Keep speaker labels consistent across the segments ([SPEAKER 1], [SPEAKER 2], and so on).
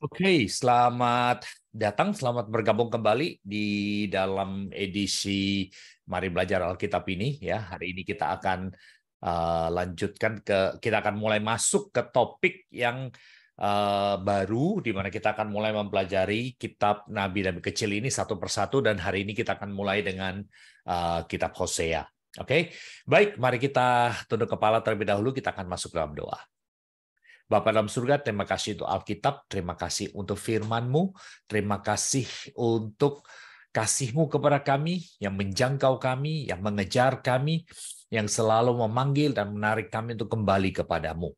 [SPEAKER 1] Oke, selamat datang, selamat bergabung kembali di dalam edisi Mari Belajar Alkitab ini ya. Hari ini kita akan kita akan mulai masuk ke topik yang baru, di mana kita akan mulai mempelajari kitab Nabi-Nabi kecil ini satu persatu, dan hari ini kita akan mulai dengan kitab Hosea. Oke, baik, mari kita tunduk kepala terlebih dahulu, kita akan masuk dalam doa. Bapa dalam surga, terima kasih untuk Alkitab, terima kasih untuk firman-Mu, terima kasih untuk kasih-Mu kepada kami, yang menjangkau kami, yang mengejar kami, yang selalu memanggil dan menarik kami untuk kembali kepadamu.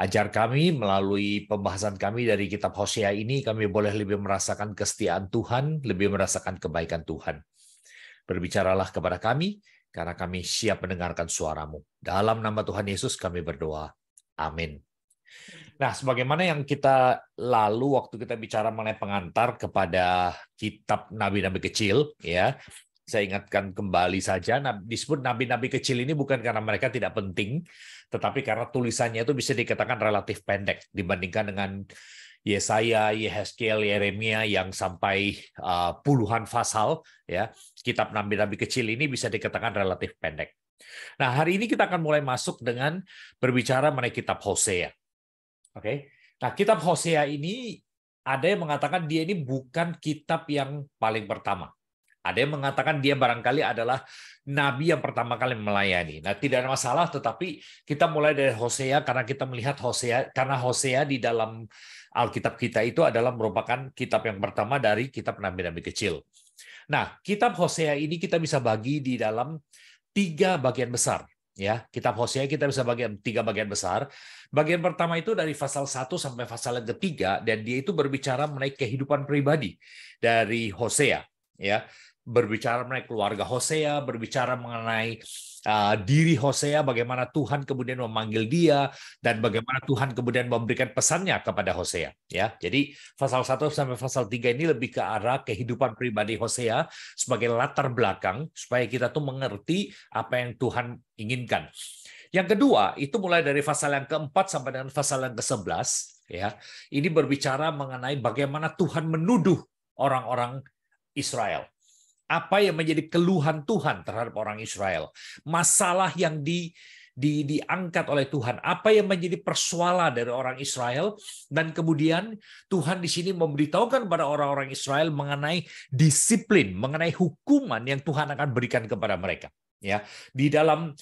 [SPEAKER 1] Ajar kami melalui pembahasan kami dari kitab Hosea ini, kami boleh lebih merasakan kesetiaan Tuhan, lebih merasakan kebaikan Tuhan. Berbicaralah kepada kami, karena kami siap mendengarkan suara-Mu. Dalam nama Tuhan Yesus kami berdoa. Amin. Nah, sebagaimana yang kita lalu waktu kita bicara mengenai pengantar kepada kitab nabi-nabi kecil, ya, saya ingatkan kembali saja, disebut nabi-nabi kecil ini bukan karena mereka tidak penting, tetapi karena tulisannya itu bisa dikatakan relatif pendek dibandingkan dengan Yesaya, Yehezkiel, Yeremia yang sampai puluhan pasal, ya. Kitab nabi-nabi kecil ini bisa dikatakan relatif pendek. Nah, hari ini kita akan mulai masuk dengan berbicara mengenai kitab Hosea. Oke. Nah, kitab Hosea ini ada yang mengatakan dia ini bukan kitab yang paling pertama. Ada yang mengatakan dia barangkali adalah nabi yang pertama kali melayani. Nah, tidak ada masalah, tetapi kita mulai dari Hosea karena kita melihat karena Hosea di dalam Alkitab kita itu adalah merupakan kitab yang pertama dari kitab nabi-nabi kecil. Nah, kitab Hosea ini kita bisa bagi di dalam 3 bagian besar. Ya, kitab Hosea kita bisa bagi 3 bagian besar. Bagian pertama itu dari pasal 1 sampai pasal yang ketiga, dan dia itu berbicara mengenai kehidupan pribadi dari Hosea, ya. Berbicara mengenai keluarga Hosea, berbicara mengenai diri Hosea, bagaimana Tuhan kemudian memanggil dia, dan bagaimana Tuhan kemudian memberikan pesannya kepada Hosea, ya. Jadi pasal 1 sampai pasal 3 ini lebih ke arah kehidupan pribadi Hosea sebagai latar belakang supaya kita tuh mengerti apa yang Tuhan inginkan. Yang kedua, itu mulai dari pasal yang keempat sampai dengan pasal yang ke-11, ya. Ini berbicara mengenai bagaimana Tuhan menuduh orang-orang Israel. Apa yang menjadi keluhan Tuhan terhadap orang Israel. Masalah yang diangkat oleh Tuhan. Apa yang menjadi persoalan dari orang Israel. Dan kemudian Tuhan di sini memberitahukan kepada orang-orang Israel mengenai disiplin, mengenai hukuman yang Tuhan akan berikan kepada mereka. Ya, di dalam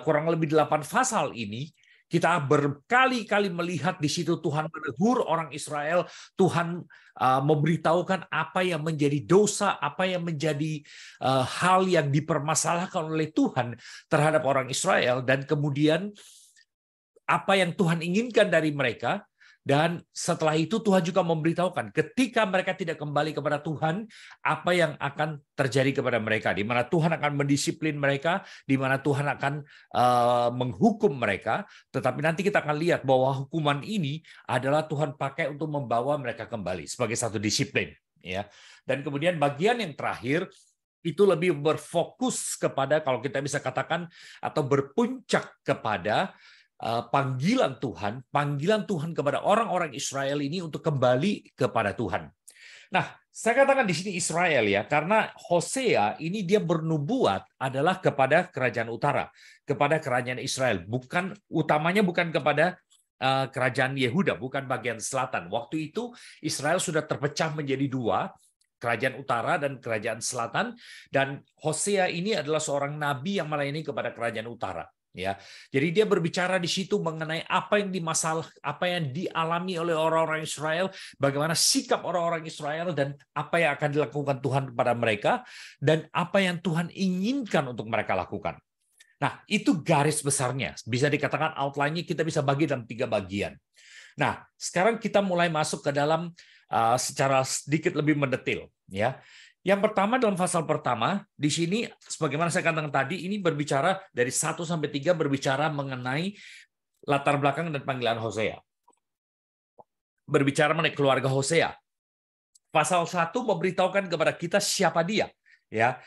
[SPEAKER 1] kurang lebih 8 pasal ini kita berkali-kali melihat di situ Tuhan menegur orang Israel, Tuhan memberitahukan apa yang menjadi dosa, apa yang menjadi hal yang dipermasalahkan oleh Tuhan terhadap orang Israel, dan kemudian apa yang Tuhan inginkan dari mereka. Dan setelah itu Tuhan juga memberitahukan ketika mereka tidak kembali kepada Tuhan, apa yang akan terjadi kepada mereka, di mana Tuhan akan mendisiplin mereka, di mana Tuhan akan menghukum mereka. Tetapi nanti kita akan lihat bahwa hukuman ini adalah Tuhan pakai untuk membawa mereka kembali sebagai satu disiplin, ya. Dan kemudian bagian yang terakhir itu lebih berfokus kepada, kalau kita bisa katakan, atau berpuncak kepada panggilan Tuhan kepada orang-orang Israel ini untuk kembali kepada Tuhan. Nah, saya katakan di sini Israel ya, karena Hosea ini dia bernubuat adalah kepada kerajaan utara, kepada kerajaan Israel, utamanya bukan kepada kerajaan Yehuda, bukan bagian selatan. Waktu itu Israel sudah terpecah menjadi 2, kerajaan utara dan kerajaan selatan, dan Hosea ini adalah seorang nabi yang melayani kepada kerajaan utara. Ya, jadi dia berbicara di situ mengenai apa yang dialami oleh orang-orang Israel, bagaimana sikap orang-orang Israel, dan apa yang akan dilakukan Tuhan kepada mereka, dan apa yang Tuhan inginkan untuk mereka lakukan. Nah, itu garis besarnya. Bisa dikatakan outline-nya kita bisa bagi dalam 3 bagian. Nah, sekarang kita mulai masuk ke dalam secara sedikit lebih mendetil, ya. Yang pertama, dalam pasal pertama, di sini sebagaimana saya katakan tadi, ini berbicara dari 1 sampai 3 berbicara mengenai latar belakang dan panggilan Hosea. Berbicara mengenai keluarga Hosea. Pasal 1 memberitahukan kepada kita siapa dia, ya.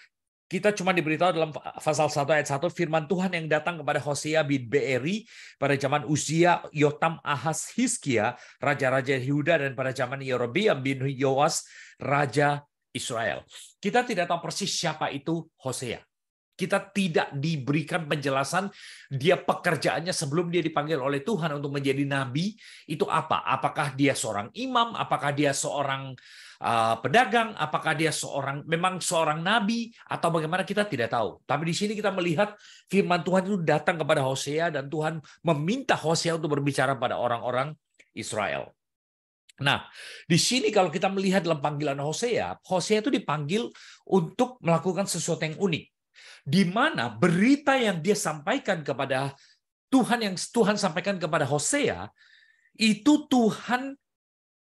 [SPEAKER 1] Kita cuma diberitahu dalam pasal 1 ayat 1 firman Tuhan yang datang kepada Hosea bin Beeri pada zaman Uzia, Yotam, Ahaz, Hizkia, raja-raja Yehuda, dan pada zaman Yerobeam bin Yoas, raja Israel. Kita tidak tahu persis siapa itu Hosea. Kita tidak diberikan penjelasan dia pekerjaannya sebelum dia dipanggil oleh Tuhan untuk menjadi nabi itu apa? Apakah dia seorang imam? Apakah dia seorang pedagang? Apakah dia memang seorang nabi? Atau bagaimana, kita tidak tahu. Tapi di sini kita melihat firman Tuhan itu datang kepada Hosea dan Tuhan meminta Hosea untuk berbicara pada orang-orang Israel. Nah, di sini kalau kita melihat dalam panggilan Hosea, Hosea itu dipanggil untuk melakukan sesuatu yang unik, di mana berita yang dia sampaikan kepada Tuhan, yang Tuhan sampaikan kepada Hosea, itu Tuhan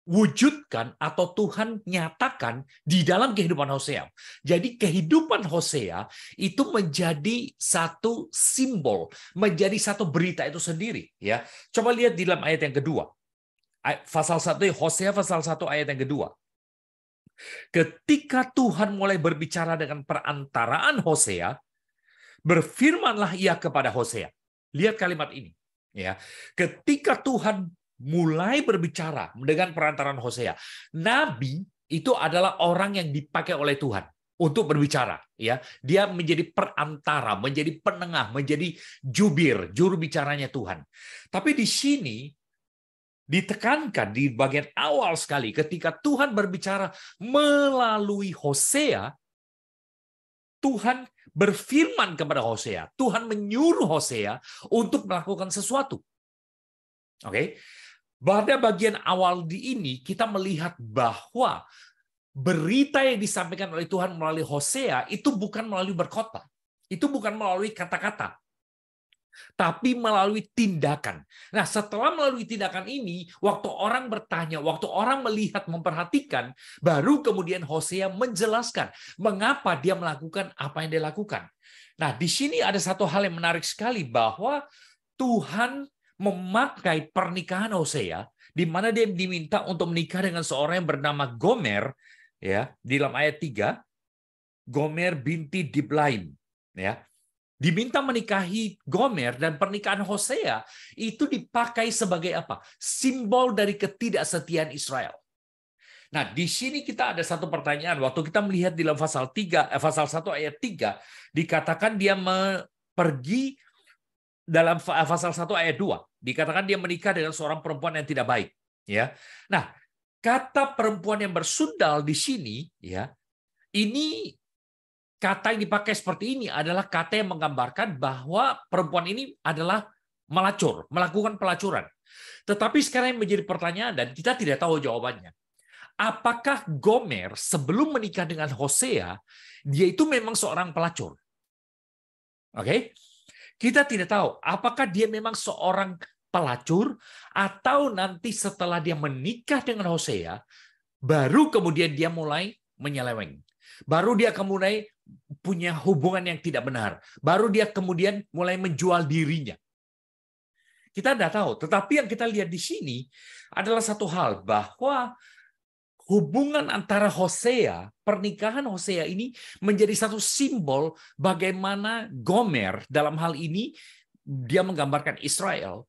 [SPEAKER 1] wujudkan atau Tuhan nyatakan di dalam kehidupan Hosea. Jadi kehidupan Hosea itu menjadi satu simbol, menjadi satu berita itu sendiri. Ya, coba lihat di dalam ayat yang kedua. Pasal 1, Hosea pasal 1 ayat yang kedua. Ketika Tuhan mulai berbicara dengan perantaraan Hosea, berfirmanlah ia kepada Hosea. Lihat kalimat ini. Ya, ketika Tuhan mulai berbicara dengan perantaraan Hosea, nabi itu adalah orang yang dipakai oleh Tuhan untuk berbicara. Ya, dia menjadi perantara, menjadi penengah, menjadi juru bicaranya Tuhan. Tapi di sini ditekankan di bagian awal sekali, ketika Tuhan berbicara melalui Hosea, Tuhan berfirman kepada Hosea, Tuhan menyuruh Hosea untuk melakukan sesuatu. Oke, pada bagian awal di ini kita melihat bahwa berita yang disampaikan oleh Tuhan melalui Hosea itu bukan melalui berkhotbah, itu bukan melalui kata-kata, tapi melalui tindakan. Nah, setelah melalui tindakan ini, waktu orang bertanya, waktu orang melihat, memperhatikan, baru kemudian Hosea menjelaskan mengapa dia melakukan apa yang dia lakukan. Nah, di sini ada satu hal yang menarik sekali, bahwa Tuhan memakai pernikahan Hosea, di mana dia diminta untuk menikah dengan seorang yang bernama Gomer, ya, di dalam ayat 3, Gomer binti Diblaim, ya. Diminta menikahi Gomer, dan pernikahan Hosea itu dipakai sebagai apa? Simbol dari ketidaksetiaan Israel. Nah, di sini kita ada satu pertanyaan. Waktu kita melihat di dalam pasal 1 ayat 3, dikatakan dia pergi dalam pasal 1 ayat 2. Dikatakan dia menikah dengan seorang perempuan yang tidak baik. Ya. Nah, kata perempuan yang bersundal di sini, ya, ini kata yang dipakai seperti ini adalah kata yang menggambarkan bahwa perempuan ini adalah melacur, melakukan pelacuran. Tetapi sekarang yang menjadi pertanyaan, dan kita tidak tahu jawabannya. Apakah Gomer sebelum menikah dengan Hosea, dia itu memang seorang pelacur? Oke? Kita tidak tahu apakah dia memang seorang pelacur, atau nanti setelah dia menikah dengan Hosea, baru kemudian dia mulai menyeleweng. Baru dia kemudian punya hubungan yang tidak benar. Baru dia kemudian mulai menjual dirinya. Kita tidak tahu. Tetapi yang kita lihat di sini adalah satu hal, bahwa hubungan antara Hosea, pernikahan Hosea ini menjadi satu simbol bagaimana Gomer, dalam hal ini dia menggambarkan Israel,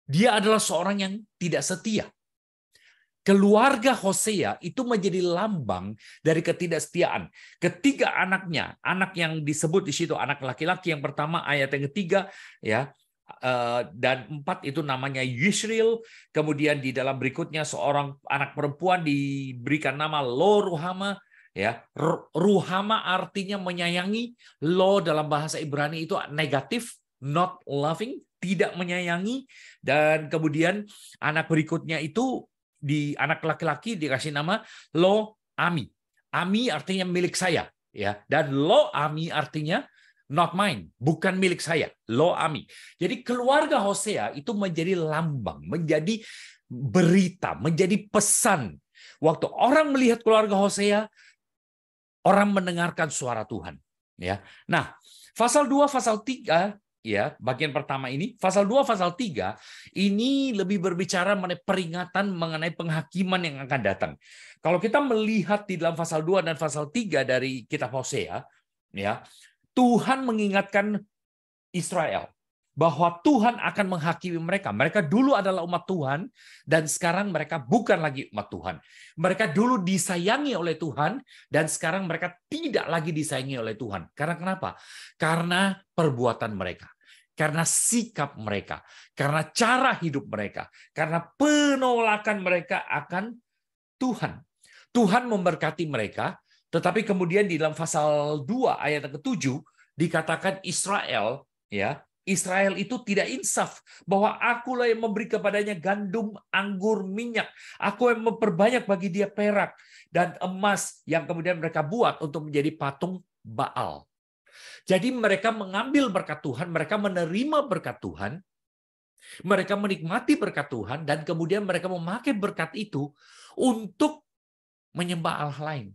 [SPEAKER 1] dia adalah seorang yang tidak setia. Keluarga Hosea itu menjadi lambang dari ketidaksetiaan. Ketiga anaknya, anak yang disebut di situ, anak laki-laki yang pertama ayat yang ketiga, ya, dan 4 itu namanya Yisrael. Kemudian di dalam berikutnya seorang anak perempuan diberikan nama Lo Ruhama. Ya, Ruhama artinya menyayangi. Lo dalam bahasa Ibrani itu negatif, not loving, tidak menyayangi. Dan kemudian anak berikutnya itu di anak laki-laki dikasih nama Lo Ami. Ami artinya milik saya, ya. Dan Lo Ami artinya not mine, bukan milik saya. Lo Ami. Jadi keluarga Hosea itu menjadi lambang, menjadi berita, menjadi pesan. Waktu orang melihat keluarga Hosea, orang mendengarkan suara Tuhan. Ya. Nah, pasal 2, pasal 3, ya, bagian pertama ini, pasal 2, pasal 3, ini lebih berbicara mengenai peringatan mengenai penghakiman yang akan datang. Kalau kita melihat di dalam pasal 2 dan pasal 3 dari kitab Hosea, ya, Tuhan mengingatkan Israel bahwa Tuhan akan menghakimi mereka. Mereka dulu adalah umat Tuhan, dan sekarang mereka bukan lagi umat Tuhan. Mereka dulu disayangi oleh Tuhan, dan sekarang mereka tidak lagi disayangi oleh Tuhan. Karena kenapa? Karena perbuatan mereka, karena sikap mereka, karena cara hidup mereka, karena penolakan mereka akan Tuhan. Tuhan memberkati mereka, tetapi kemudian di dalam pasal 2 ayat ke-7 dikatakan Israel, ya, Israel itu tidak insaf, bahwa akulah yang memberi kepadanya gandum, anggur, minyak. Aku yang memperbanyak bagi dia perak dan emas yang kemudian mereka buat untuk menjadi patung Baal. Jadi mereka mengambil berkat Tuhan, mereka menerima berkat Tuhan, mereka menikmati berkat Tuhan, dan kemudian mereka memakai berkat itu untuk menyembah Allah lain.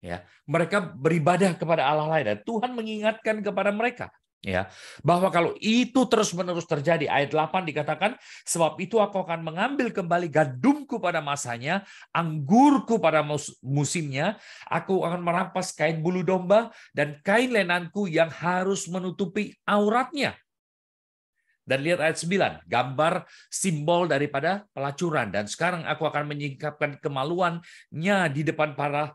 [SPEAKER 1] Ya, mereka beribadah kepada Allah lain, dan Tuhan mengingatkan kepada mereka, ya, bahwa kalau itu terus-menerus terjadi, ayat 8 dikatakan, sebab itu aku akan mengambil kembali gandumku pada masanya, anggurku pada musimnya, aku akan merampas kain bulu domba dan kain lenanku yang harus menutupi auratnya. Dan lihat ayat 9, gambar simbol daripada pelacuran. Dan sekarang aku akan menyingkapkan kemaluannya di depan para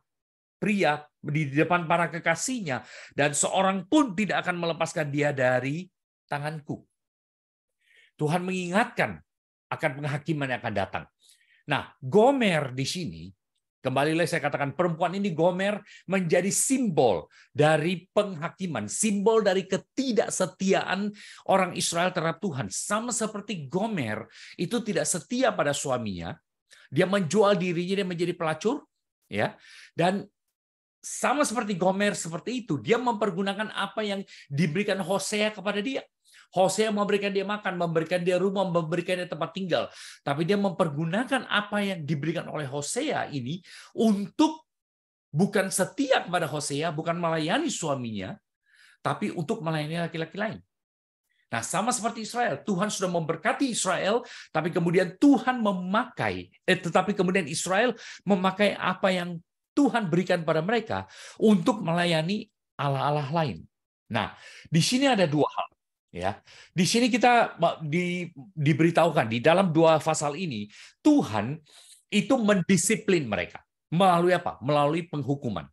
[SPEAKER 1] pria, di depan para kekasihnya, dan seorang pun tidak akan melepaskan dia dari tanganku. Tuhan mengingatkan akan penghakiman yang akan datang. Nah, Gomer di sini, kembali lagi saya katakan, perempuan ini Gomer menjadi simbol dari penghakiman, simbol dari ketidaksetiaan orang Israel terhadap Tuhan. Sama seperti Gomer itu tidak setia pada suaminya, dia menjual dirinya, dia menjadi pelacur, ya, dan sama seperti Gomer seperti itu, dia mempergunakan apa yang diberikan Hosea kepada dia. Hosea memberikan dia makan, memberikan dia rumah, memberikan dia tempat tinggal. Tapi dia mempergunakan apa yang diberikan oleh Hosea ini untuk bukan setia kepada Hosea, bukan melayani suaminya, tapi untuk melayani laki-laki lain. Nah, sama seperti Israel, Tuhan sudah memberkati Israel, tapi kemudian Tuhan tetapi kemudian Israel memakai apa yang Tuhan berikan pada mereka untuk melayani Allah-Allah lain. Nah, di sini ada dua hal, ya. Di sini kita diberitahukan di dalam dua pasal ini, Tuhan itu mendisiplin mereka melalui apa? Melalui penghukuman.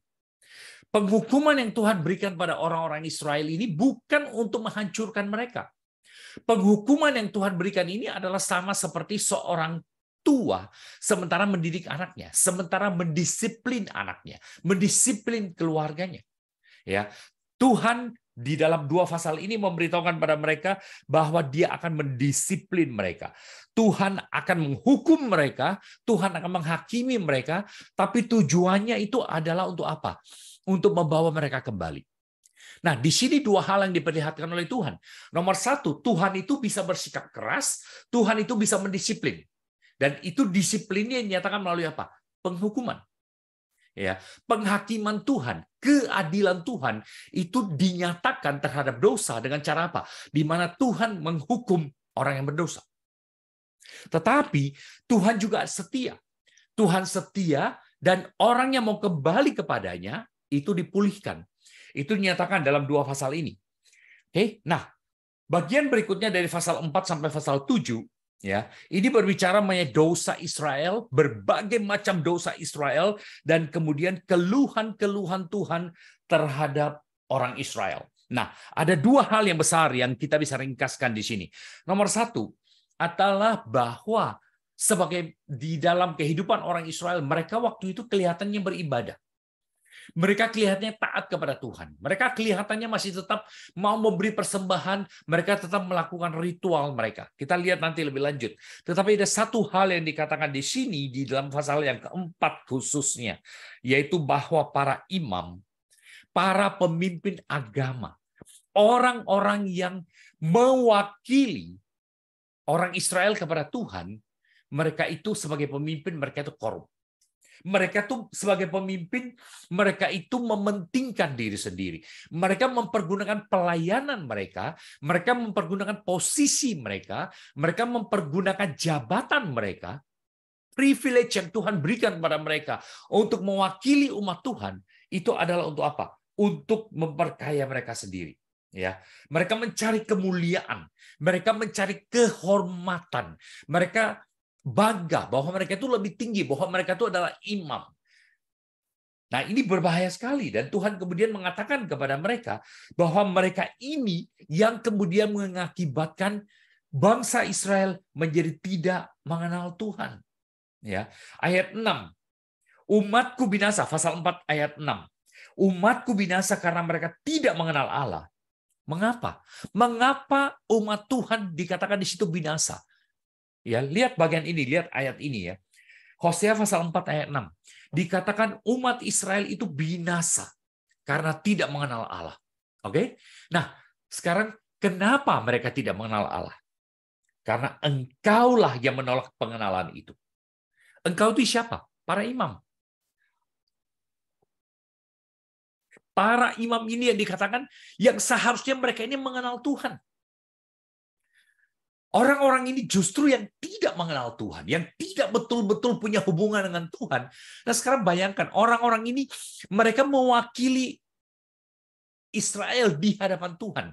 [SPEAKER 1] Penghukuman yang Tuhan berikan pada orang-orang Israel ini bukan untuk menghancurkan mereka. Penghukuman yang Tuhan berikan ini adalah sama seperti seorang tua sementara mendidik anaknya, sementara mendisiplin anaknya, mendisiplin keluarganya. Ya, Tuhan di dalam dua pasal ini memberitahukan pada mereka bahwa Dia akan mendisiplin mereka. Tuhan akan menghukum mereka, Tuhan akan menghakimi mereka, tapi tujuannya itu adalah untuk apa? Untuk membawa mereka kembali. Nah, di sini dua hal yang diperlihatkan oleh Tuhan. Nomor satu, Tuhan itu bisa bersikap keras, Tuhan itu bisa mendisiplin. Dan itu disiplinnya dinyatakan melalui apa? Penghukuman. Ya, penghakiman Tuhan, keadilan Tuhan itu dinyatakan terhadap dosa dengan cara apa? Di mana Tuhan menghukum orang yang berdosa. Tetapi Tuhan juga setia. Tuhan setia, dan orang yang mau kembali kepadanya itu dipulihkan. Itu dinyatakan dalam dua pasal ini. Oke, nah, bagian berikutnya dari pasal 4 sampai pasal 7, ya, ini berbicara mengenai dosa Israel, berbagai macam dosa Israel, dan kemudian keluhan-keluhan Tuhan terhadap orang Israel. Nah, ada dua hal yang besar yang kita bisa ringkaskan di sini. Nomor satu adalah bahwa sebagai di dalam kehidupan orang Israel, mereka waktu itu kelihatannya beribadah. Mereka kelihatannya taat kepada Tuhan. Mereka kelihatannya masih tetap mau memberi persembahan. Mereka tetap melakukan ritual mereka. Kita lihat nanti lebih lanjut. Tetapi ada satu hal yang dikatakan di sini, di dalam pasal yang keempat khususnya, yaitu bahwa para imam, para pemimpin agama, orang-orang yang mewakili orang Israel kepada Tuhan, mereka itu sebagai pemimpin, mereka itu korup. Mereka tuh sebagai pemimpin, mereka itu mementingkan diri sendiri. Mereka mempergunakan pelayanan mereka mempergunakan posisi mereka mempergunakan jabatan mereka, privilege yang Tuhan berikan kepada mereka untuk mewakili umat Tuhan, itu adalah untuk apa? untuk memperkaya mereka sendiri. Ya, mereka mencari kemuliaan, mereka mencari kehormatan, mereka bangga bahwa mereka itu lebih tinggi, bahwa mereka itu adalah imam. Nah, ini berbahaya sekali, dan Tuhan kemudian mengatakan kepada mereka bahwa mereka ini yang kemudian mengakibatkan bangsa Israel menjadi tidak mengenal Tuhan. Ya, ayat 6. Umatku binasa, pasal 4 ayat 6. Umatku binasa karena mereka tidak mengenal Allah. Mengapa? Mengapa umat Tuhan dikatakan di situ binasa? Ya, lihat bagian ini, lihat ayat ini ya. Hosea pasal 4 ayat 6. Dikatakan umat Israel itu binasa karena tidak mengenal Allah. Oke? Nah, sekarang kenapa mereka tidak mengenal Allah? Karena engkaulah yang menolak pengenalan itu. Engkau itu siapa? Para imam. Para imam ini yang dikatakan yang seharusnya mereka ini mengenal Tuhan. Orang-orang ini justru yang tidak mengenal Tuhan, yang tidak betul-betul punya hubungan dengan Tuhan. Nah, sekarang bayangkan, orang-orang ini mereka mewakili Israel di hadapan Tuhan.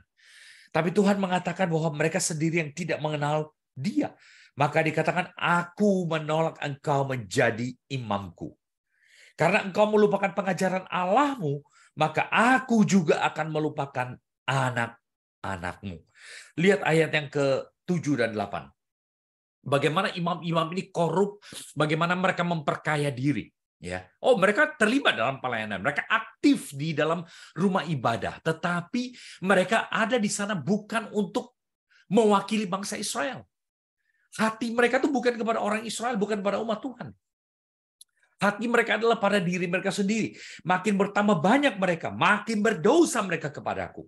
[SPEAKER 1] Tapi Tuhan mengatakan bahwa mereka sendiri yang tidak mengenal Dia. Maka dikatakan, aku menolak engkau menjadi imamku. Karena engkau melupakan pengajaran Allahmu, maka aku juga akan melupakan anak-anakmu. Lihat ayat yang ke-7 dan 8. Bagaimana imam-imam ini korup, bagaimana mereka memperkaya diri. Ya, oh mereka terlibat dalam pelayanan, mereka aktif di dalam rumah ibadah, tetapi mereka ada di sana bukan untuk mewakili bangsa Israel. Hati mereka tuh bukan kepada orang Israel, bukan kepada umat Tuhan. Hati mereka adalah pada diri mereka sendiri. Makin bertambah banyak mereka, makin berdosa mereka kepadaku.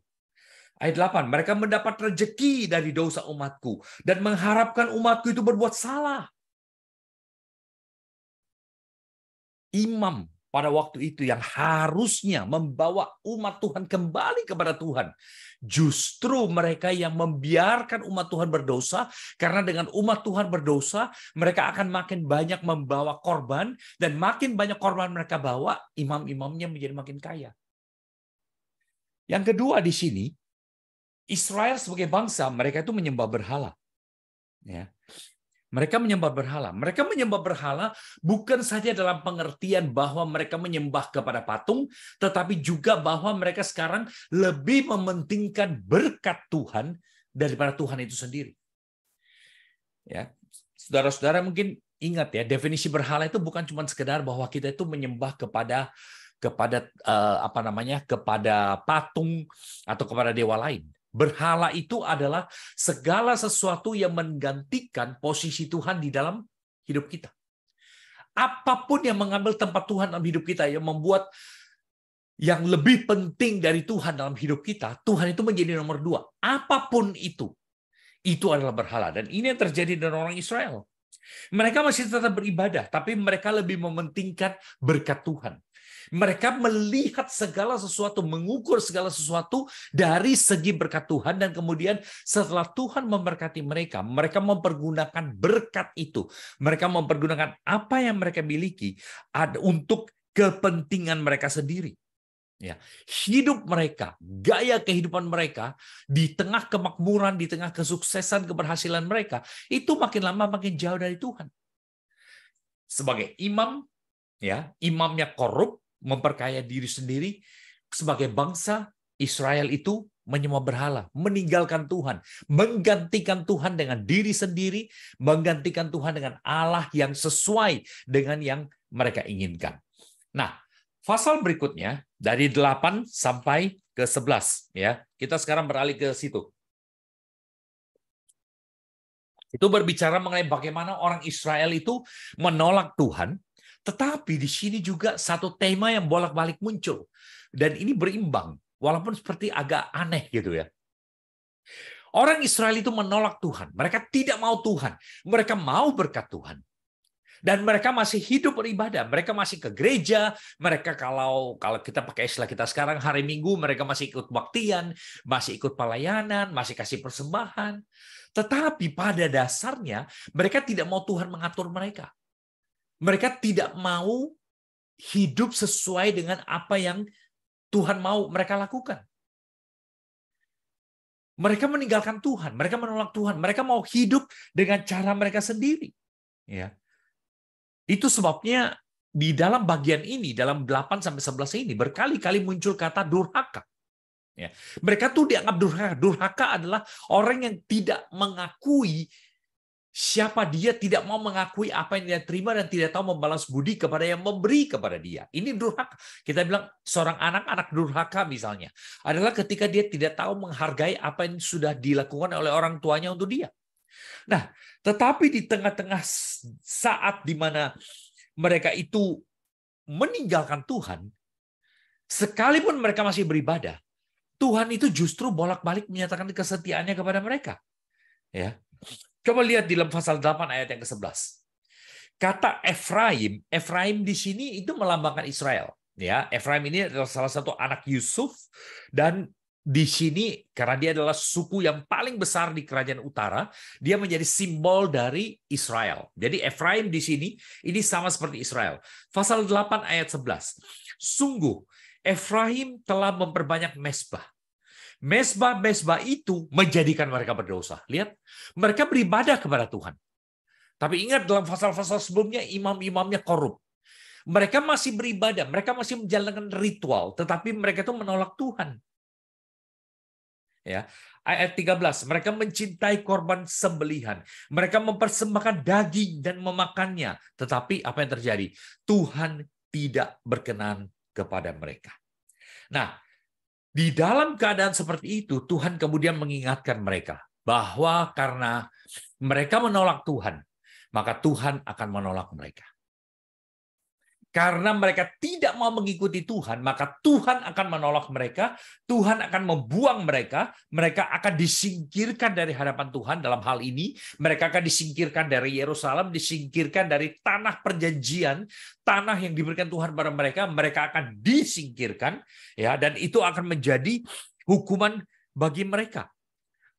[SPEAKER 1] Ayat 8, mereka mendapat rezeki dari dosa umatku dan mengharapkan umatku itu berbuat salah. Imam pada waktu itu yang harusnya membawa umat Tuhan kembali kepada Tuhan. Justru mereka yang membiarkan umat Tuhan berdosa, karena dengan umat Tuhan berdosa, mereka akan makin banyak membawa korban, dan makin banyak korban mereka bawa, imam-imamnya menjadi makin kaya. Yang kedua di sini, Israel sebagai bangsa, mereka itu menyembah berhala. Ya. Mereka menyembah berhala. Mereka menyembah berhala bukan saja dalam pengertian bahwa mereka menyembah kepada patung, tetapi juga bahwa mereka sekarang lebih mementingkan berkat Tuhan daripada Tuhan itu sendiri. Ya, saudara-saudara mungkin ingat ya, definisi berhala itu bukan cuma sekedar bahwa kita itu menyembah kepada kepada patung atau kepada dewa lain. Berhala itu adalah segala sesuatu yang menggantikan posisi Tuhan di dalam hidup kita. Apapun yang mengambil tempat Tuhan dalam hidup kita, yang membuat yang lebih penting dari Tuhan dalam hidup kita, Tuhan itu menjadi nomor 2. Apapun itu adalah berhala. Dan ini yang terjadi dengan orang Israel. Mereka masih tetap beribadah, tapi mereka lebih mementingkan berkat Tuhan. Mereka melihat segala sesuatu, mengukur segala sesuatu dari segi berkat Tuhan, dan kemudian setelah Tuhan memberkati mereka, mereka mempergunakan berkat itu. Mereka mempergunakan apa yang mereka miliki untuk kepentingan mereka sendiri. Ya, hidup mereka, gaya kehidupan mereka di tengah kemakmuran, di tengah kesuksesan, keberhasilan mereka, itu makin lama makin jauh dari Tuhan. Sebagai imam, ya, imamnya korup, memperkaya diri sendiri. Sebagai bangsa, Israel itu menyembah berhala, meninggalkan Tuhan, menggantikan Tuhan dengan diri sendiri, menggantikan Tuhan dengan Allah yang sesuai dengan yang mereka inginkan. Nah, pasal berikutnya dari 8 sampai ke 11 ya. Kita sekarang beralih ke situ. Itu berbicara mengenai bagaimana orang Israel itu menolak Tuhan. Tetapi di sini juga satu tema yang bolak-balik muncul. Dan ini berimbang, walaupun seperti agak aneh gitu ya. Orang Israel itu menolak Tuhan. Mereka tidak mau Tuhan. Mereka mau berkat Tuhan. Dan mereka masih hidup beribadah. Mereka masih ke gereja. Mereka kalau kita pakai istilah kita sekarang, hari Minggu, mereka masih ikut baktian, masih ikut pelayanan, masih kasih persembahan. Tetapi pada dasarnya, mereka tidak mau Tuhan mengatur mereka. Mereka tidak mau hidup sesuai dengan apa yang Tuhan mau mereka lakukan. Mereka meninggalkan Tuhan, mereka menolak Tuhan, mereka mau hidup dengan cara mereka sendiri. Ya. Itu sebabnya di dalam bagian ini, dalam 8-11 ini, berkali-kali muncul kata durhaka. Ya. Mereka tuh dianggap durhaka. Durhaka adalah orang yang tidak mengakui siapa dia, tidak mau mengakui apa yang dia terima, dan tidak tahu membalas budi kepada yang memberi kepada dia. Ini durhaka. Kita bilang seorang anak durhaka misalnya, adalah ketika dia tidak tahu menghargai apa yang sudah dilakukan oleh orang tuanya untuk dia. Nah, tetapi di tengah-tengah saat di mana mereka itu meninggalkan Tuhan, sekalipun mereka masih beribadah, Tuhan itu justru bolak-balik menyatakan kesetiaannya kepada mereka. Ya. Coba lihat di dalam pasal 8 ayat yang ke-11. Kata Efraim di sini itu melambangkan Israel. Ya, Efraim ini adalah salah satu anak Yusuf, dan di sini karena dia adalah suku yang paling besar di kerajaan utara, dia menjadi simbol dari Israel. Jadi Efraim di sini ini sama seperti Israel. Pasal 8 ayat 11. Sungguh Efraim telah memperbanyak mezbah. Mezbah itu menjadikan mereka berdosa. Lihat, mereka beribadah kepada Tuhan. Tapi ingat dalam pasal-pasal sebelumnya imam-imamnya korup. Mereka masih beribadah, mereka masih menjalankan ritual, tetapi mereka itu menolak Tuhan. Ya, ayat 13, mereka mencintai korban sembelihan. Mereka mempersembahkan daging dan memakannya. Tetapi apa yang terjadi? Tuhan tidak berkenan kepada mereka. Nah, di dalam keadaan seperti itu, Tuhan kemudian mengingatkan mereka bahwa karena mereka menolak Tuhan, maka Tuhan akan menolak mereka. Karena mereka tidak mau mengikuti Tuhan, maka Tuhan akan menolak mereka, Tuhan akan membuang mereka, mereka akan disingkirkan dari hadapan Tuhan dalam hal ini, mereka akan disingkirkan dari Yerusalem, disingkirkan dari tanah perjanjian, tanah yang diberikan Tuhan pada mereka, mereka akan disingkirkan, ya, dan itu akan menjadi hukuman bagi mereka.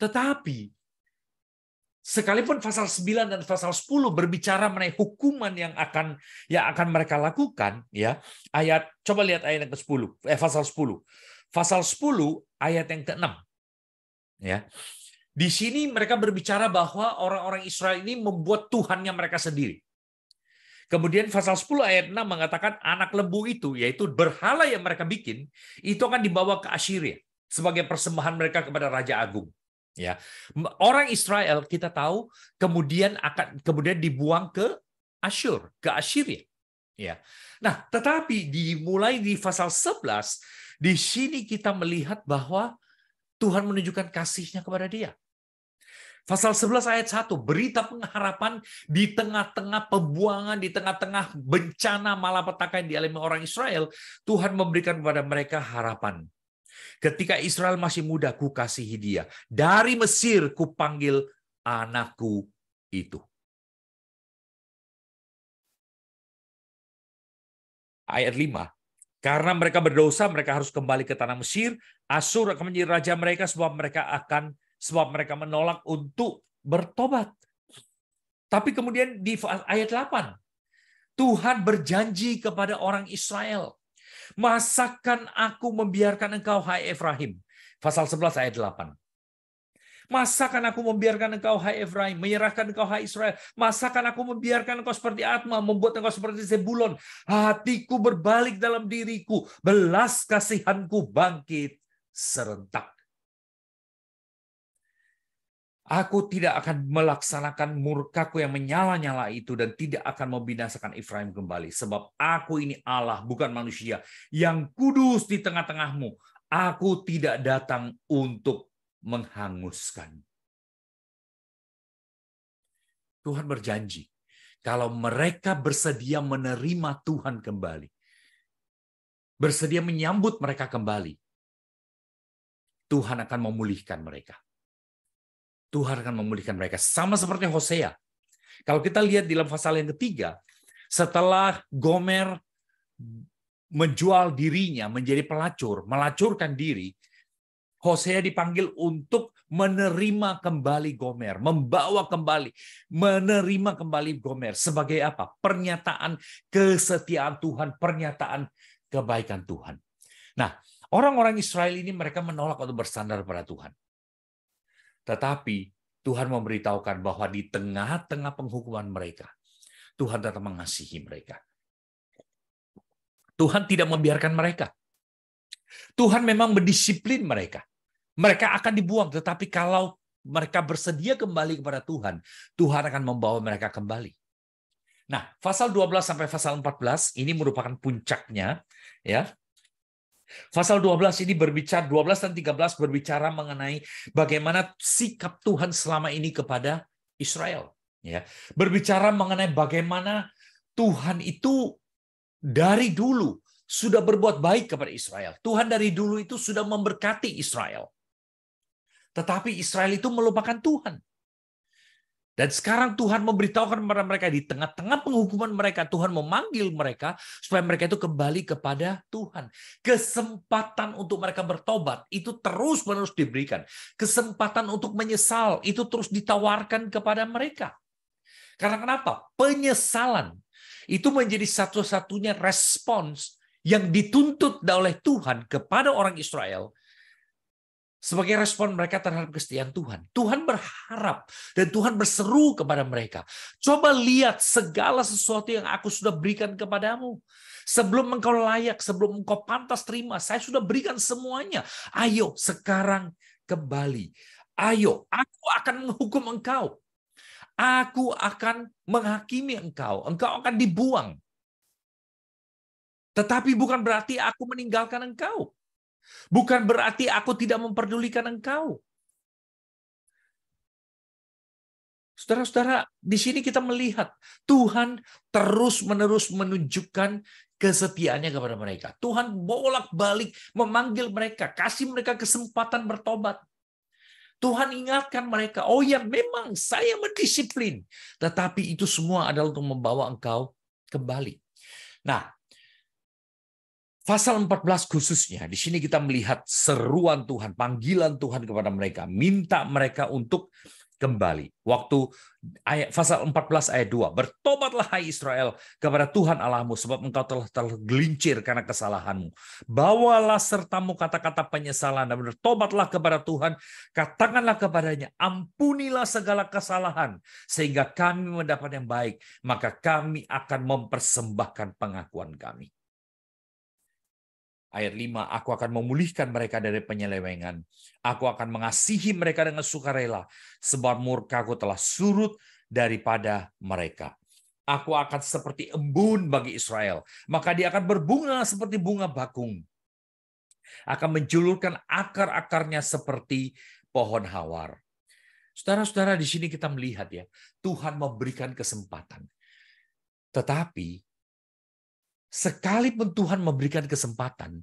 [SPEAKER 1] Tetapi sekalipun pasal 9 dan pasal 10 berbicara mengenai hukuman yang akan mereka lakukan, ya. Coba lihat ayat yang ke-10, pasal 10. Pasal 10 ayat yang ke-6. Ya. Di sini mereka berbicara bahwa orang-orang Israel ini membuat tuhannya mereka sendiri. Kemudian pasal 10 ayat 6 mengatakan anak lembu itu, yaitu berhala yang mereka bikin, itu akan dibawa ke Assyria sebagai persembahan mereka kepada Raja Agung. Ya, orang Israel kita tahu kemudian dibuang ke Assyria. Ya. Nah, tetapi dimulai di pasal 11 di sini kita melihat bahwa Tuhan menunjukkan kasih-Nya kepada dia. Pasal 11 ayat 1, berita pengharapan di tengah-tengah pembuangan, di tengah-tengah bencana malapetaka yang dialami orang Israel, Tuhan memberikan kepada mereka harapan. Ketika Israel masih muda, kukasihi dia. Dari Mesir kupanggil anakku itu. Ayat 5. Karena mereka berdosa, mereka harus kembali ke tanah Mesir. Asyur akan menjadi raja mereka sebab mereka menolak untuk bertobat. Tapi kemudian di ayat 8, Tuhan berjanji kepada orang Israel, masakan aku membiarkan engkau, hai Efraim. Pasal 11 ayat 8. Masakan aku membiarkan engkau, hai Efraim, menyerahkan engkau, hai Israel. Masakan aku membiarkan engkau seperti Atma, membuat engkau seperti Zebulon. Hatiku berbalik dalam diriku, belas kasihanku bangkit serentak. Aku tidak akan melaksanakan murkaku yang menyala-nyala itu dan tidak akan membinasakan Efraim kembali. Sebab aku ini Allah, bukan manusia, yang kudus di tengah-tengahmu. Aku tidak datang untuk menghanguskan. Tuhan berjanji, kalau mereka bersedia menerima Tuhan kembali, bersedia menyambut mereka kembali, Tuhan akan memulihkan mereka. Tuhan akan memulihkan mereka. Sama seperti Hosea. Kalau kita lihat di dalam pasal yang ketiga, setelah Gomer menjual dirinya menjadi pelacur, melacurkan diri, Hosea dipanggil untuk menerima kembali Gomer, menerima kembali Gomer. Sebagai apa? Pernyataan kesetiaan Tuhan, pernyataan kebaikan Tuhan. Nah, Orang-orang Israel ini mereka menolak untuk bersandar pada Tuhan. Tetapi Tuhan memberitahukan bahwa di tengah-tengah penghukuman mereka, Tuhan tetap mengasihi mereka. Tuhan tidak membiarkan mereka. Tuhan memang mendisiplin mereka. Mereka akan dibuang, tetapi kalau mereka bersedia kembali kepada Tuhan, Tuhan akan membawa mereka kembali. Nah, pasal 12 sampai pasal 14 ini merupakan puncaknya, ya. Pasal 12 ini berbicara, 12 dan 13 berbicara mengenai bagaimana sikap Tuhan selama ini kepada Israel. Ya. Berbicara mengenai bagaimana Tuhan itu dari dulu sudah berbuat baik kepada Israel. Tuhan dari dulu itu sudah memberkati Israel. Tetapi Israel itu melupakan Tuhan. Dan sekarang Tuhan memberitahukan kepada mereka di tengah-tengah penghukuman mereka, Tuhan memanggil mereka supaya mereka itu kembali kepada Tuhan. Kesempatan untuk mereka bertobat itu terus-menerus diberikan. Kesempatan untuk menyesal itu terus ditawarkan kepada mereka. Karena kenapa? Penyesalan itu menjadi satu-satunya respons yang dituntut oleh Tuhan kepada orang Israel sebagai respon mereka terhadap kesetiaan Tuhan. Tuhan berharap dan Tuhan berseru kepada mereka. Coba lihat segala sesuatu yang aku sudah berikan kepadamu. Sebelum engkau layak, sebelum engkau pantas terima, saya sudah berikan semuanya. Ayo sekarang kembali. Ayo, aku akan menghukum engkau. Aku akan menghakimi engkau. Engkau akan dibuang. Tetapi bukan berarti aku meninggalkan engkau. Bukan berarti aku tidak memperdulikan engkau. Saudara-saudara, di sini kita melihat Tuhan terus-menerus menunjukkan kesetiaannya kepada mereka. Tuhan bolak-balik memanggil mereka, kasih mereka kesempatan bertobat. Tuhan ingatkan mereka, oh ya memang saya mendisiplin. Tetapi itu semua adalah untuk membawa engkau kembali. Nah, pasal 14 khususnya, di sini kita melihat seruan Tuhan, panggilan Tuhan kepada mereka, minta mereka untuk kembali. Waktu pasal 14 ayat 2, bertobatlah hai Israel kepada Tuhan Allahmu, sebab engkau telah tergelincir karena kesalahanmu. Bawalah sertamu kata-kata penyesalan dan bertobatlah kepada Tuhan, katakanlah kepadanya, ampunilah segala kesalahan, sehingga kami mendapat yang baik, maka kami akan mempersembahkan pengakuan kami. Ayat 5, aku akan memulihkan mereka dari penyelewengan. Aku akan mengasihi mereka dengan sukarela, sebab murkaku telah surut daripada mereka. Aku akan seperti embun bagi Israel, maka dia akan berbunga seperti bunga bakung. Akan menjulurkan akar-akarnya seperti pohon hawar. Saudara-saudara, di sini kita melihat ya, Tuhan memberikan kesempatan. Tetapi sekalipun Tuhan memberikan kesempatan,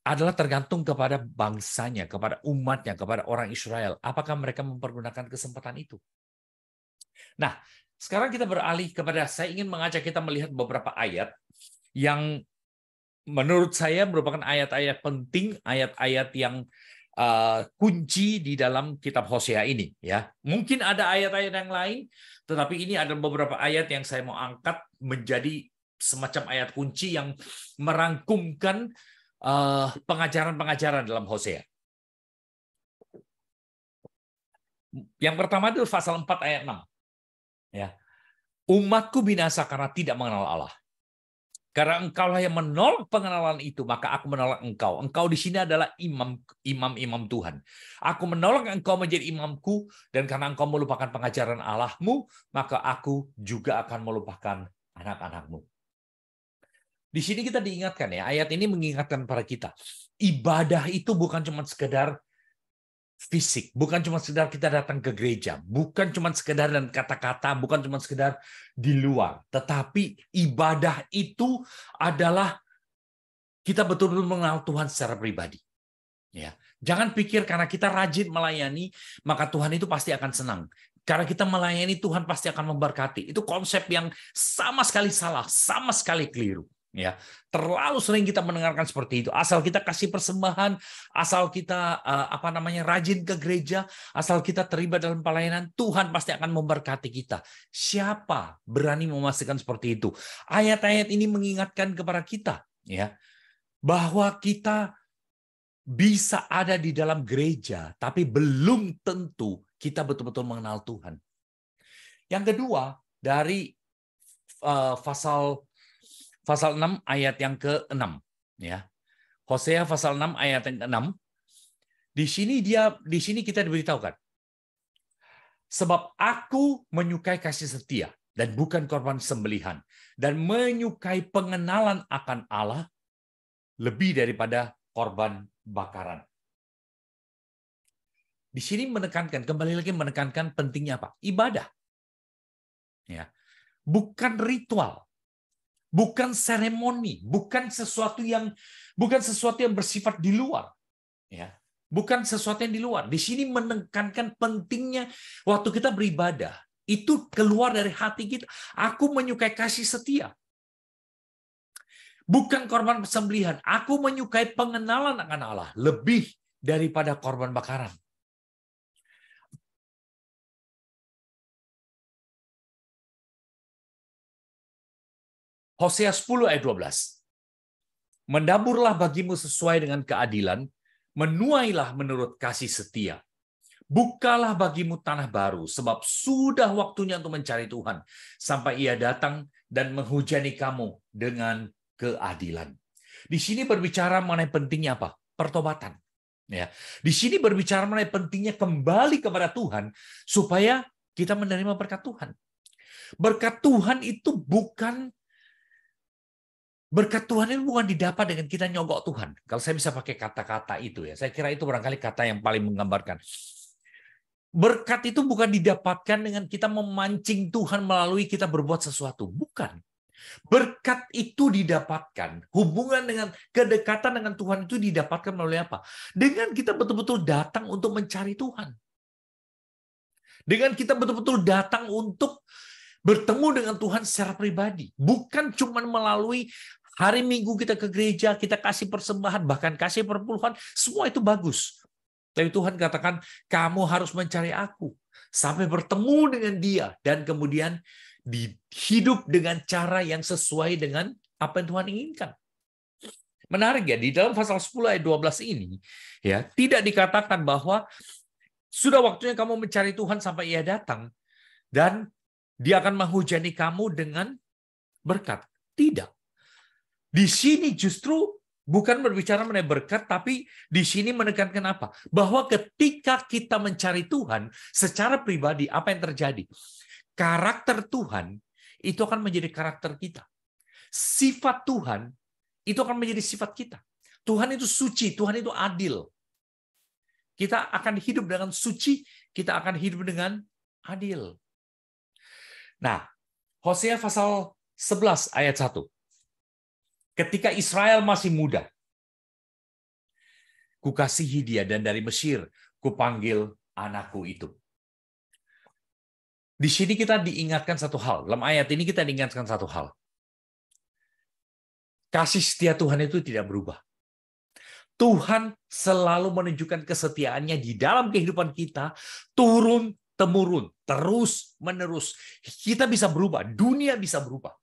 [SPEAKER 1] adalah tergantung kepada bangsanya, kepada umatnya, kepada orang Israel. Apakah mereka mempergunakan kesempatan itu? Nah, sekarang kita beralih kepada, saya ingin mengajak kita melihat beberapa ayat yang menurut saya merupakan ayat-ayat penting, ayat-ayat yang kunci di dalam kitab Hosea ini. Ya, mungkin ada ayat-ayat yang lain, tetapi ini ada beberapa ayat yang saya mau angkat menjadi semacam ayat kunci yang merangkumkan pengajaran-pengajaran dalam Hosea. Yang pertama itu pasal 4 ayat 6. Ya. Umatku binasa karena tidak mengenal Allah. Karena engkaulah yang menolak pengenalan itu, maka aku menolak engkau. Engkau di sini adalah imam Tuhan. Aku menolak engkau menjadi imamku, dan karena engkau melupakan pengajaran Allahmu, maka aku juga akan melupakan anak-anakmu. Di sini kita diingatkan ya, ayat ini mengingatkan para kita. Ibadah itu bukan cuma sekedar fisik, bukan cuma sekedar kita datang ke gereja, bukan cuma sekedar dan kata-kata, bukan cuma sekedar di luar, tetapi ibadah itu adalah kita betul-betul mengenal Tuhan secara pribadi. Ya, jangan pikir karena kita rajin melayani maka Tuhan itu pasti akan senang. Karena kita melayani Tuhan pasti akan memberkati. Itu konsep yang sama sekali salah, sama sekali keliru. Ya, terlalu sering kita mendengarkan seperti itu. Asal kita kasih persembahan, asal kita rajin ke gereja, asal kita terlibat dalam pelayanan, Tuhan pasti akan memberkati kita. Siapa berani memastikan seperti itu? Ayat-ayat ini mengingatkan kepada kita, ya, bahwa kita bisa ada di dalam gereja, tapi belum tentu kita betul-betul mengenal Tuhan. Yang kedua, dari pasal 6 ayat yang ke-6, ya. Hosea pasal 6 ayat yang ke-6. Di sini kita diberitahukan, sebab aku menyukai kasih setia dan bukan korban sembelihan, dan menyukai pengenalan akan Allah lebih daripada korban bakaran. Di sini kembali lagi menekankan pentingnya apa? Ibadah. Ya. Bukan ritual, bukan seremoni, bukan sesuatu yang bersifat di luar. Ya. Bukan sesuatu yang di luar. Di sini menekankan pentingnya waktu kita beribadah, itu keluar dari hati kita. Aku menyukai kasih setia. Bukan korban sembelihan. Aku menyukai pengenalan akan Allah lebih daripada korban bakaran. Hosea 10 ayat 12. Mendaburlah bagimu sesuai dengan keadilan, menuailah menurut kasih setia. Bukalah bagimu tanah baru, sebab sudah waktunya untuk mencari Tuhan, sampai Ia datang dan menghujani kamu dengan keadilan. Di sini berbicara mengenai pentingnya apa? Pertobatan. Ya. Di sini berbicara mengenai pentingnya kembali kepada Tuhan, supaya kita menerima berkat Tuhan. Berkat Tuhan itu bukan didapat dengan kita nyogok Tuhan. Kalau saya bisa pakai kata-kata itu ya, saya kira itu barangkali kata yang paling menggambarkan. Berkat itu bukan didapatkan dengan kita memancing Tuhan melalui kita berbuat sesuatu. Bukan. Berkat itu didapatkan, hubungan dengan kedekatan dengan Tuhan itu didapatkan melalui apa? Dengan kita betul-betul datang untuk mencari Tuhan. Dengan kita betul-betul datang untuk bertemu dengan Tuhan secara pribadi. Bukan cuma melalui hari Minggu kita ke gereja, kita kasih persembahan, bahkan kasih perpuluhan, semua itu bagus. Tapi Tuhan katakan, kamu harus mencari aku. Sampai bertemu dengan dia. Dan kemudian hidup dengan cara yang sesuai dengan apa yang Tuhan inginkan. Menarik ya, di dalam pasal 10 ayat 12 ini, ya tidak dikatakan bahwa sudah waktunya kamu mencari Tuhan sampai Ia datang. Dan Dia akan menghujani kamu dengan berkat. Tidak. Di sini justru bukan berbicara mengenai berkat, tapi di sini menekankan apa? Bahwa ketika kita mencari Tuhan secara pribadi, apa yang terjadi? Karakter Tuhan itu akan menjadi karakter kita. Sifat Tuhan itu akan menjadi sifat kita. Tuhan itu suci, Tuhan itu adil. Kita akan hidup dengan suci, kita akan hidup dengan adil. Nah, Hosea pasal 11 ayat 1. Ketika Israel masih muda, kukasihi dia, dan dari Mesir kupanggil anakku itu. Di sini kita diingatkan satu hal. Dalam ayat ini kita diingatkan satu hal. Kasih setia Tuhan itu tidak berubah. Tuhan selalu menunjukkan kesetiaannya di dalam kehidupan kita, turun-temurun, terus-menerus. Kita bisa berubah, dunia bisa berubah.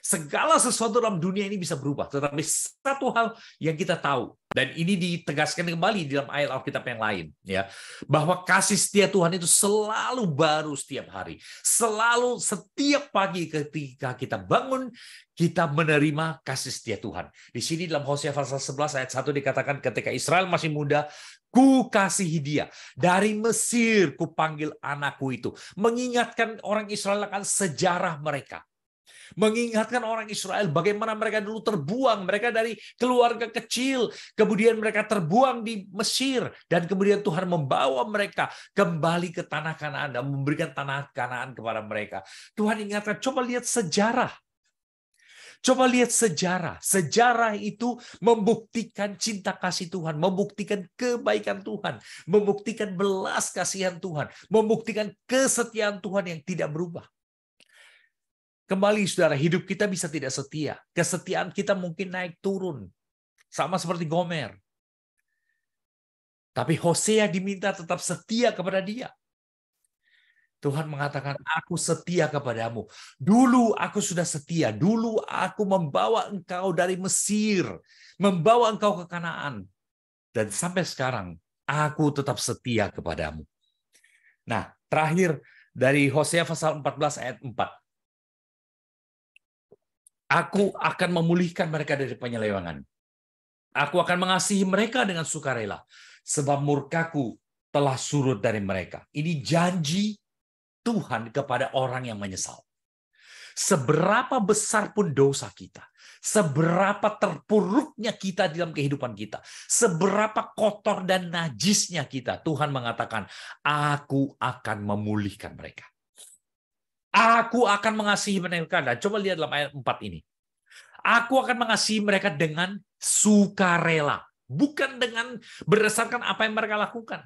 [SPEAKER 1] Segala sesuatu dalam dunia ini bisa berubah. Tetapi satu hal yang kita tahu, dan ini ditegaskan kembali dalam ayat Alkitab yang lain, ya, bahwa kasih setia Tuhan itu selalu baru setiap hari. Selalu setiap pagi ketika kita bangun, kita menerima kasih setia Tuhan. Di sini dalam Hosea pasal 11 ayat 1 dikatakan, ketika Israel masih muda, ku kasihi dia. Dari Mesir ku panggil anakku itu. Mengingatkan orang Israel akan sejarah mereka. Mengingatkan orang Israel bagaimana mereka dulu terbuang, mereka dari keluarga kecil, kemudian mereka terbuang di Mesir, dan kemudian Tuhan membawa mereka kembali ke tanah Kanaan dan memberikan tanah Kanaan kepada mereka. Tuhan ingatkan, coba lihat sejarah. Coba lihat sejarah. Sejarah itu membuktikan cinta kasih Tuhan, membuktikan kebaikan Tuhan, membuktikan belas kasihan Tuhan, membuktikan kesetiaan Tuhan yang tidak berubah. Kembali, saudara, hidup kita bisa tidak setia. Kesetiaan kita mungkin naik turun. Sama seperti Gomer. Tapi Hosea diminta tetap setia kepada dia. Tuhan mengatakan, aku setia kepadamu. Dulu aku sudah setia. Dulu aku membawa engkau dari Mesir. Membawa engkau ke Kanaan. Dan sampai sekarang, aku tetap setia kepadamu. Nah, terakhir dari Hosea pasal 14 ayat 4. Aku akan memulihkan mereka dari penyelewengan. Aku akan mengasihi mereka dengan sukarela, sebab murkaku telah surut dari mereka. Ini janji Tuhan kepada orang yang menyesal. Seberapa besar pun dosa kita, seberapa terpuruknya kita dalam kehidupan kita, seberapa kotor dan najisnya kita, Tuhan mengatakan, aku akan memulihkan mereka. Aku akan mengasihi mereka. Dan coba lihat dalam ayat 4 ini. Aku akan mengasihi mereka dengan sukarela, bukan dengan berdasarkan apa yang mereka lakukan.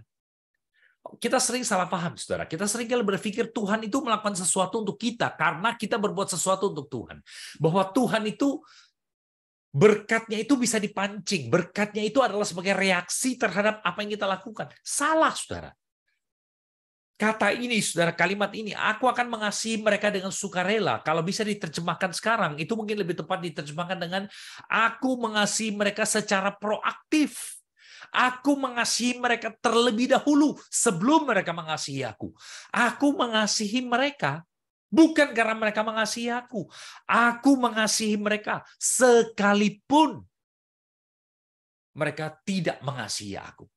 [SPEAKER 1] Kita sering salah paham, saudara. Kita sering berpikir Tuhan itu melakukan sesuatu untuk kita karena kita berbuat sesuatu untuk Tuhan. Bahwa Tuhan itu berkatnya itu bisa dipancing. Berkatnya itu adalah sebagai reaksi terhadap apa yang kita lakukan. Salah, saudara. Kata ini, saudara, kalimat ini, aku akan mengasihi mereka dengan sukarela. Kalau bisa diterjemahkan sekarang, itu mungkin lebih tepat diterjemahkan dengan aku mengasihi mereka secara proaktif. Aku mengasihi mereka terlebih dahulu sebelum mereka mengasihi aku. Aku mengasihi mereka bukan karena mereka mengasihi aku. Aku mengasihi mereka sekalipun mereka tidak mengasihi aku.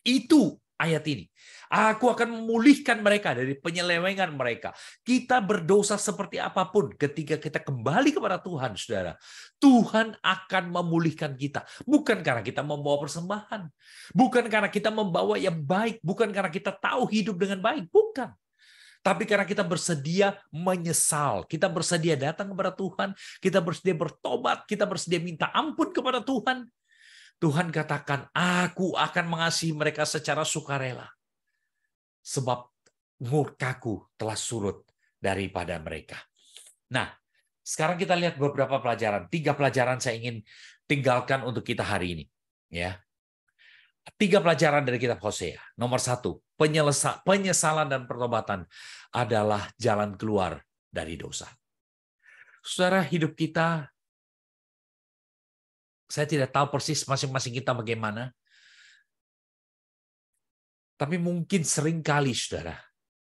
[SPEAKER 1] Itu ayat ini. Aku akan memulihkan mereka dari penyelewengan mereka. Kita berdosa seperti apapun ketika kita kembali kepada Tuhan, saudara. Tuhan akan memulihkan kita. Bukan karena kita membawa persembahan. Bukan karena kita membawa yang baik. Bukan karena kita tahu hidup dengan baik. Bukan. Tapi karena kita bersedia menyesal. Kita bersedia datang kepada Tuhan. Kita bersedia bertobat. Kita bersedia minta ampun kepada Tuhan. Tuhan katakan, aku akan mengasihi mereka secara sukarela. Sebab murkaku telah surut daripada mereka. Nah, sekarang kita lihat beberapa pelajaran. 3 pelajaran saya ingin tinggalkan untuk kita hari ini. Ya, 3 pelajaran dari kitab Hosea. Nomor 1, penyesalan dan pertobatan adalah jalan keluar dari dosa. Saudara, hidup kita, saya tidak tahu persis masing-masing kita bagaimana. Tapi mungkin sering kali, saudara,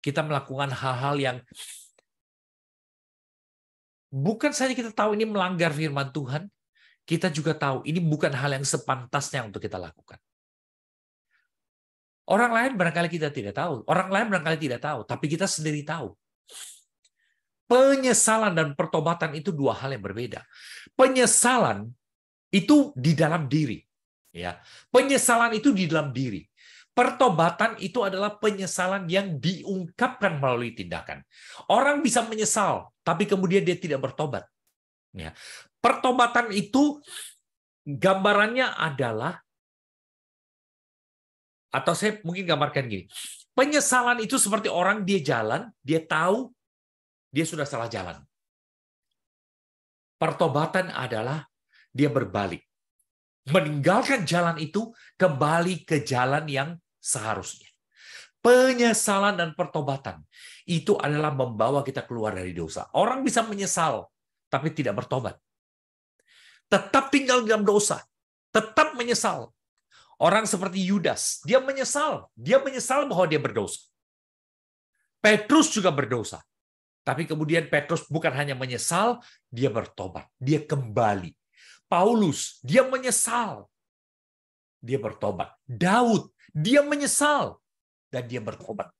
[SPEAKER 1] kita melakukan hal-hal yang bukan saja kita tahu ini melanggar firman Tuhan, kita juga tahu ini bukan hal yang sepantasnya untuk kita lakukan. Orang lain barangkali kita tidak tahu, orang lain barangkali tidak tahu, tapi kita sendiri tahu. Penyesalan dan pertobatan itu 2 hal yang berbeda. Penyesalan itu di dalam diri, ya. Penyesalan itu di dalam diri. Pertobatan itu adalah penyesalan yang diungkapkan melalui tindakan. Orang bisa menyesal, tapi kemudian dia tidak bertobat. Ya. Pertobatan itu gambarannya adalah, atau saya mungkin gambarkan gini, penyesalan itu seperti orang dia jalan, dia tahu dia sudah salah jalan. Pertobatan adalah dia berbalik. Meninggalkan jalan itu, kembali ke jalan yang seharusnya. Penyesalan dan pertobatan itu adalah membawa kita keluar dari dosa. Orang bisa menyesal, tapi tidak bertobat. Tetap tinggal dalam dosa, tetap menyesal. Orang seperti Yudas, dia menyesal bahwa dia berdosa. Petrus juga berdosa. Tapi kemudian Petrus bukan hanya menyesal, dia bertobat, dia kembali. Paulus, dia menyesal, dia bertobat. Daud, dia menyesal, dan dia bertobat.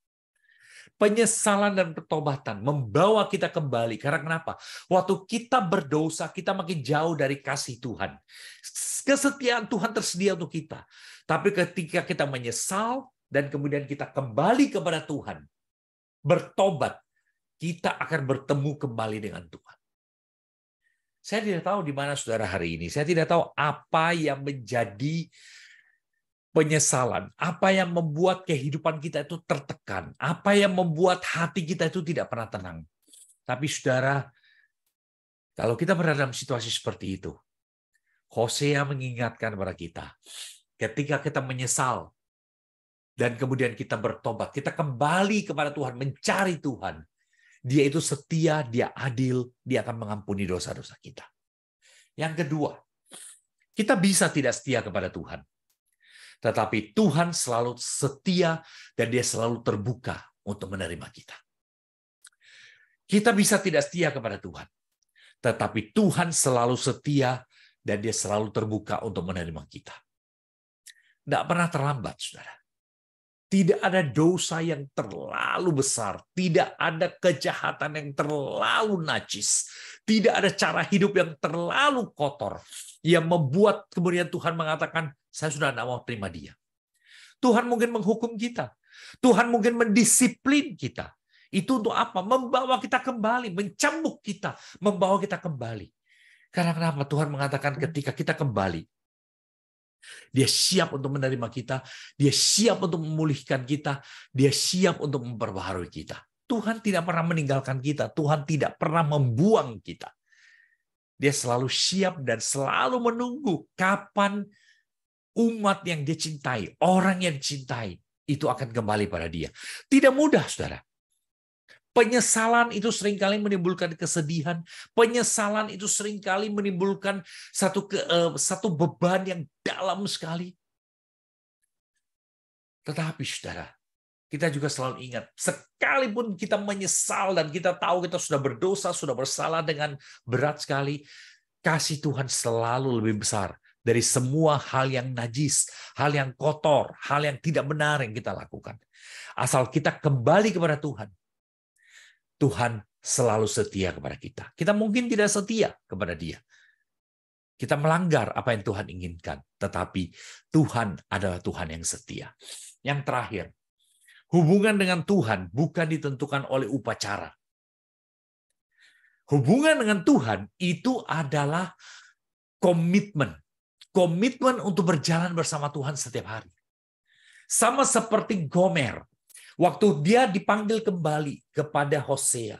[SPEAKER 1] Penyesalan dan pertobatan membawa kita kembali. Karena kenapa? Waktu kita berdosa, kita makin jauh dari kasih Tuhan. Kesetiaan Tuhan tersedia untuk kita. Tapi ketika kita menyesal, dan kemudian kita kembali kepada Tuhan, bertobat, kita akan bertemu kembali dengan Tuhan. Saya tidak tahu di mana saudara hari ini. Saya tidak tahu apa yang menjadi penyesalan, apa yang membuat kehidupan kita itu tertekan, apa yang membuat hati kita itu tidak pernah tenang. Tapi saudara, kalau kita berada dalam situasi seperti itu, Hosea mengingatkan kepada kita, ketika kita menyesal dan kemudian kita bertobat, kita kembali kepada Tuhan, mencari Tuhan, Dia itu setia, Dia adil, Dia akan mengampuni dosa-dosa kita. Yang kedua, kita bisa tidak setia kepada Tuhan. Tetapi Tuhan selalu setia dan Dia selalu terbuka untuk menerima kita. Kita bisa tidak setia kepada Tuhan, tetapi Tuhan selalu setia dan Dia selalu terbuka untuk menerima kita. Tidak pernah terlambat, saudara. Tidak ada dosa yang terlalu besar. Tidak ada kejahatan yang terlalu najis. Tidak ada cara hidup yang terlalu kotor. Yang membuat kemudian Tuhan mengatakan, saya sudah tidak mau terima dia. Tuhan mungkin menghukum kita. Tuhan mungkin mendisiplin kita. Itu untuk apa? Membawa kita kembali. Mencambuk kita. Membawa kita kembali. Karena kenapa? Tuhan mengatakan ketika kita kembali, Dia siap untuk menerima kita, Dia siap untuk memulihkan kita, Dia siap untuk memperbaharui kita. Tuhan tidak pernah meninggalkan kita, Tuhan tidak pernah membuang kita. Dia selalu siap dan selalu menunggu kapan umat yang Dia cintai, orang yang dicintai, itu akan kembali pada Dia. Tidak mudah, saudara. Penyesalan itu seringkali menimbulkan kesedihan. Penyesalan itu seringkali menimbulkan satu beban yang dalam sekali. Tetapi saudara, kita juga selalu ingat, sekalipun kita menyesal dan kita tahu kita sudah berdosa, sudah bersalah dengan berat sekali, kasih Tuhan selalu lebih besar dari semua hal yang najis, hal yang kotor, hal yang tidak benar yang kita lakukan. Asal kita kembali kepada Tuhan, Tuhan selalu setia kepada kita. Kita mungkin tidak setia kepada Dia. Kita melanggar apa yang Tuhan inginkan. Tetapi Tuhan adalah Tuhan yang setia. Yang terakhir, hubungan dengan Tuhan bukan ditentukan oleh upacara. Hubungan dengan Tuhan itu adalah komitmen. Komitmen untuk berjalan bersama Tuhan setiap hari. Sama seperti Gomer. Waktu dia dipanggil kembali kepada Hosea.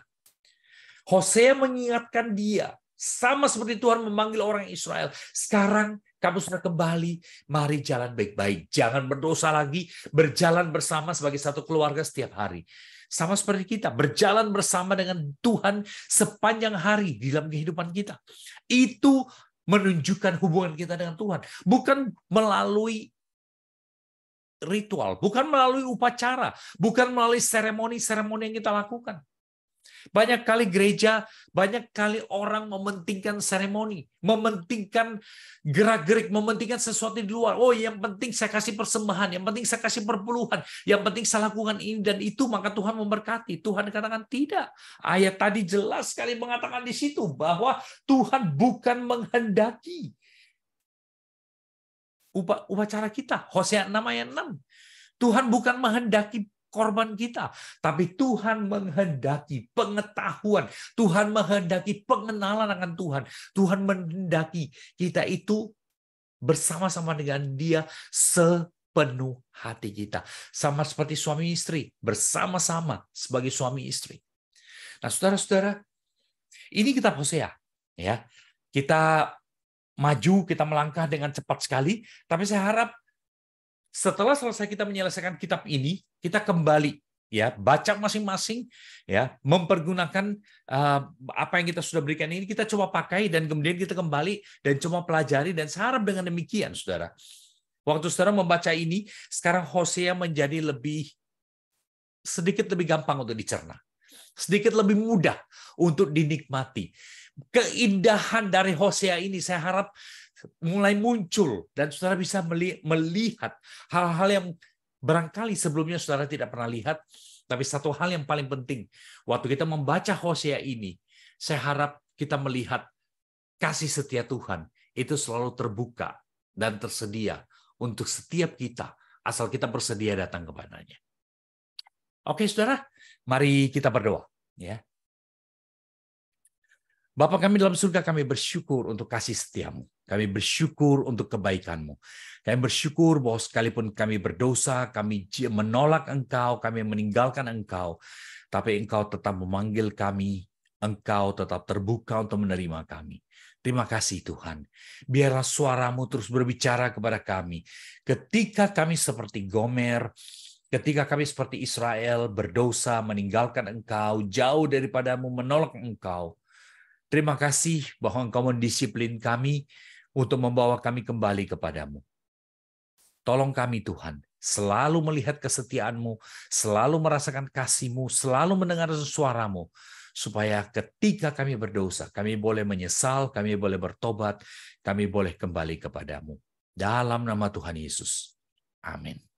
[SPEAKER 1] Hosea mengingatkan dia. Sama seperti Tuhan memanggil orang Israel. Sekarang kamu sudah kembali. Mari jalan baik-baik. Jangan berdosa lagi. Berjalan bersama sebagai satu keluarga setiap hari. Sama seperti kita. Berjalan bersama dengan Tuhan sepanjang hari di dalam kehidupan kita. Itu menunjukkan hubungan kita dengan Tuhan. Bukan melalui ritual, bukan melalui upacara, bukan melalui seremoni-seremoni yang kita lakukan. Banyak kali gereja, banyak kali orang mementingkan seremoni, mementingkan gerak-gerik, mementingkan sesuatu di luar. Oh, yang penting saya kasih persembahan, yang penting saya kasih perpuluhan, yang penting saya lakukan ini dan itu, maka Tuhan memberkati. Tuhan katakan tidak. Ayat tadi jelas sekali mengatakan di situ bahwa Tuhan bukan menghendaki upacara kita. Hosea 6 ayat 6. Tuhan bukan menghendaki korban kita, tapi Tuhan menghendaki pengetahuan. Tuhan menghendaki pengenalan akan Tuhan. Tuhan menghendaki kita itu bersama-sama dengan Dia sepenuh hati kita. Sama seperti suami istri, bersama-sama sebagai suami istri. Nah, saudara-saudara, ini kitab Hosea. Ya, kita maju, kita melangkah dengan cepat sekali, tapi saya harap setelah selesai kita menyelesaikan kitab ini, kita kembali ya, baca masing-masing ya, mempergunakan apa yang kita sudah berikan ini, kita coba pakai dan kemudian kita kembali dan coba pelajari, dan saya harap dengan demikian saudara, waktu saudara membaca ini, sekarang Hosea menjadi sedikit lebih gampang untuk dicerna. Sedikit lebih mudah untuk dinikmati. Keindahan dari Hosea ini saya harap mulai muncul dan saudara bisa melihat hal-hal yang barangkali sebelumnya saudara tidak pernah lihat. Tapi satu hal yang paling penting, waktu kita membaca Hosea ini, saya harap kita melihat kasih setia Tuhan itu selalu terbuka dan tersedia untuk setiap kita, asal kita bersedia datang kepadanya. Oke saudara, mari kita berdoa. Ya. Bapa kami dalam surga, kami bersyukur untuk kasih setiamu. Kami bersyukur untuk kebaikanmu. Kami bersyukur bahwa sekalipun kami berdosa, kami menolak Engkau, kami meninggalkan Engkau, tapi Engkau tetap memanggil kami, Engkau tetap terbuka untuk menerima kami. Terima kasih Tuhan. Biarlah suaramu terus berbicara kepada kami. Ketika kami seperti Gomer, ketika kami seperti Israel, berdosa, meninggalkan Engkau, jauh daripadamu, menolak Engkau. Terima kasih bahwa Engkau mendisiplin kami untuk membawa kami kembali kepadamu. Tolong kami Tuhan, selalu melihat kesetiaan-Mu, selalu merasakan kasih-Mu, selalu mendengar suara-Mu, supaya ketika kami berdosa, kami boleh menyesal, kami boleh bertobat, kami boleh kembali kepadamu. Dalam nama Tuhan Yesus. Amin.